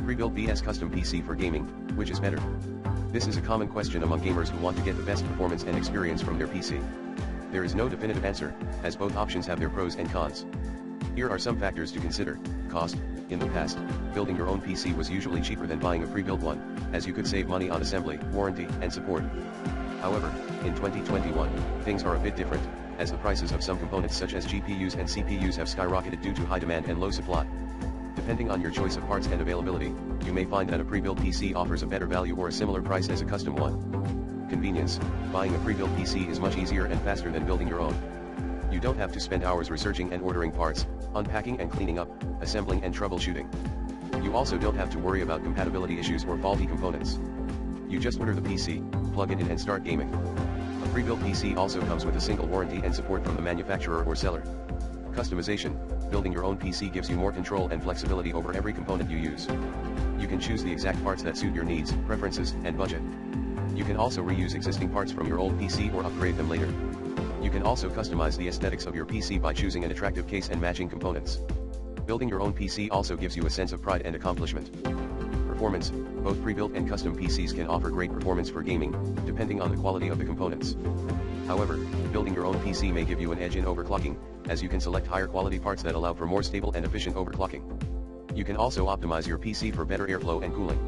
Pre-built vs custom PC for gaming, which is better? This is a common question among gamers who want to get the best performance and experience from their PC. There is no definitive answer, as both options have their pros and cons. Here are some factors to consider. Cost. In the past, building your own PC was usually cheaper than buying a pre-built one, as you could save money on assembly, warranty, and support. However, in 2021, things are a bit different, as the prices of some components such as GPUs and CPUs have skyrocketed due to high demand and low supply. Depending on your choice of parts and availability, you may find that a pre-built PC offers a better value or a similar price as a custom one. Convenience. Buying a pre-built PC is much easier and faster than building your own. You don't have to spend hours researching and ordering parts, unpacking and cleaning up, assembling and troubleshooting. You also don't have to worry about compatibility issues or faulty components. You just order the PC, plug it in and start gaming. A pre-built PC also comes with a single warranty and support from the manufacturer or seller. Customization. Building your own PC gives you more control and flexibility over every component you use. You can choose the exact parts that suit your needs, preferences, and budget. You can also reuse existing parts from your old PC or upgrade them later. You can also customize the aesthetics of your PC by choosing an attractive case and matching components. Building your own PC also gives you a sense of pride and accomplishment. Performance. Both pre-built and custom PCs can offer great performance for gaming, depending on the quality of the components. However, building your own PC may give you an edge in overclocking, as you can select higher quality parts that allow for more stable and efficient overclocking. You can also optimize your PC for better airflow and cooling.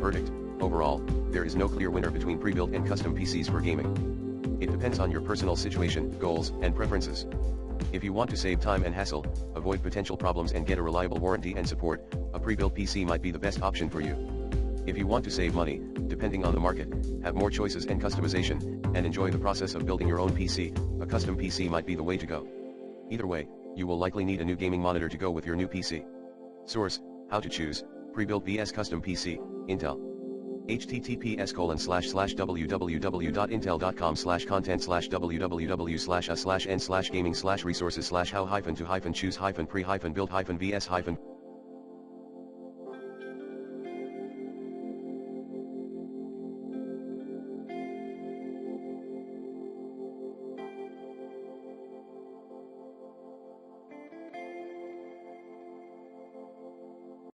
Verdict. Overall, there is no clear winner between pre-built and custom PCs for gaming. It depends on your personal situation, goals, and preferences. If you want to save time and hassle, avoid potential problems and get a reliable warranty and support, a pre-built PC might be the best option for you. If you want to save money, depending on the market, have more choices and customization, and enjoy the process of building your own PC, a custom PC might be the way to go. Either way, you will likely need a new gaming monitor to go with your new PC. Source: How to choose, pre-built vs custom PC, Intel. https://www.intel.com/content/www/n/gaming/resources/how-to-choose-pre-built-vs